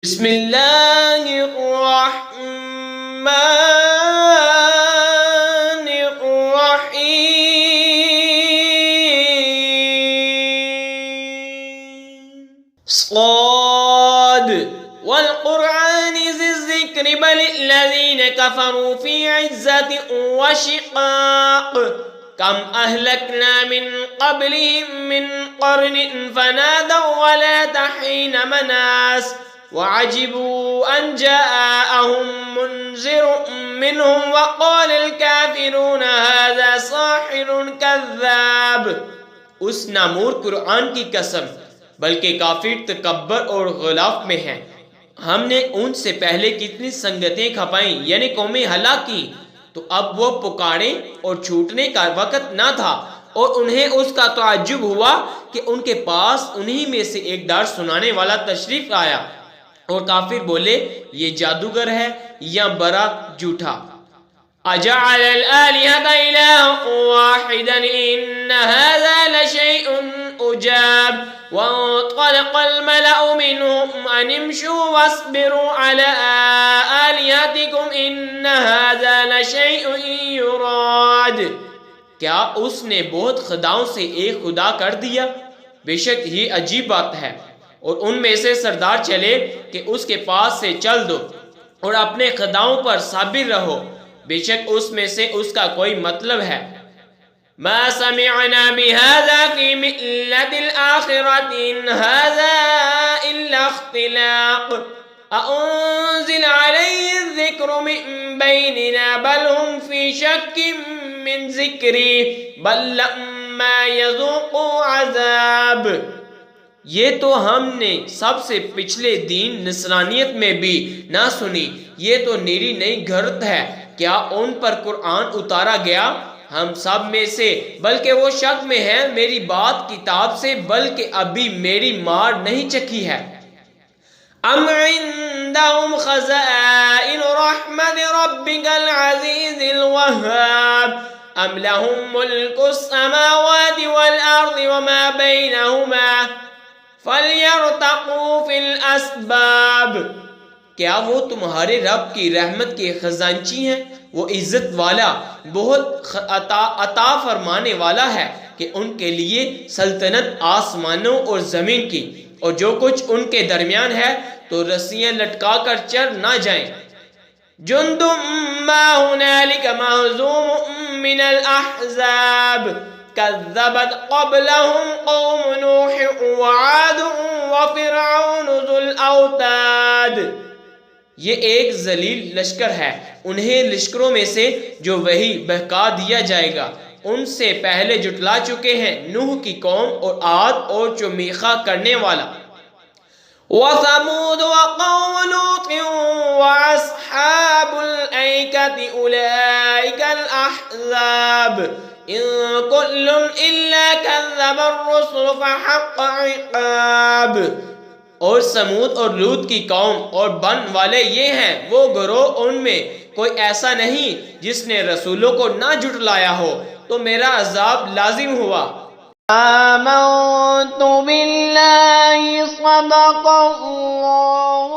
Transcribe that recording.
بسم اللہ الرحمن الرحیم صاد والقرآن ذی الذکر بل الذین کفروا فی عزت وشقاق کم اہلکنا من قبلہم من قرن فنادوا ولا حین مناس وعجبوا أن جاءهم منذر منهم وقال الكافرون هذا ساحر كذاب۔ اس نامور قرآن کی قسم، بلکہ کافر تکبر اور غلاف میں ہیں۔ ہم نے ان سے پہلے کتنی سنگتیں کھپائیں، یعنی قومیں ہلاک کی، تو اب وہ پکارے اور چھوٹنے کا وقت نہ تھا، اور انہیں اس کا تعجب ہوا کہ ان کے پاس انہی میں سے ایک ڈر سنانے والا تشریف آیا، اور کافر بولے یہ جادوگر ہے یا بڑا جھوٹا۔ اجعل الآلہۃ الہا واحدا ان ھذا لشیء عجاب وانطلق الملأ منهم ان امشوا واصبروا على آلہتکم ان ھذا لشیء یراد۔ کیا اس نے بہت خداؤں سے ایک خدا کر دیا؟ بے شک یہ عجیب بات ہے۔ اور ان میں سے سردار چلے کہ اس کے پاس سے چل دو اور اپنے خداؤں پر صابر رہو، بے شک اس میں سے اس کا کوئی مطلب ہے۔ ما سمعنا بهذا في ملة الآخرة إن هذا إلا اختلاق أأنزل عليه الذكر من بيننا بل هم في شك من ذكري بل لما يذوقوا عذاب۔ یہ تو ہم نے سب سے پچھلے دین نصرانیت میں بھی نہ سنی، یہ تو نیری نئی گھرت ہے۔ کیا ان پر قرآن اتارا گیا؟ ہم سب میں سے بلکہ وہ شک میں ہیں میری بات کتاب سے، بلکہ ابھی میری مار نہیں چکھی ہے۔ ام عندهم خزائن رحمت ربک العزیز الوہاب ام لهم ملک السماوات والارض وما بینہما فَلْيَرْتَقُوا فِي الْأَسْبَابِ۔ کیا وہ تمہارے رب کی رحمت کے خزانچی ہیں؟ وہ عزت والا، بہت عطا فرمانے والا ہے کہ ان کے لیے سلطنت آسمانوں اور زمین کی، اور جو کچھ ان کے درمیان ہے تو رسیاں لٹکا کر چر نہ جائیں۔ جُنْدٌ مَّا هُنَالِكَ مَهْزُومٌ مِّنَ الْأَحْزَابِ كذبت قبلهم قوم نوح وعاد وفرعون ذو الاوتاد۔ یہ ایک ذلیل لشکر ہے، انہیں لشکروں میں سے جو وہی بہکا دیا جائے گا۔ ان سے پہلے جٹلا چکے ہیں نوح کی قوم اور عاد اور چمیخا کرنے والا۔ وثمود وقوم لوط واصحاب الایکۃ اولئک الاحزاب ان کل الا کذب الرسل فحق عقاب۔ اور سمود اور لوط کی قوم اور بن والے یہ ہیں وہ گروہ، ان میں کوئی ایسا نہیں جس نے رسولوں کو نہ جھٹلایا ہو، تو میرا عذاب لازم ہوا۔ آمنت باللہ صدق اللہ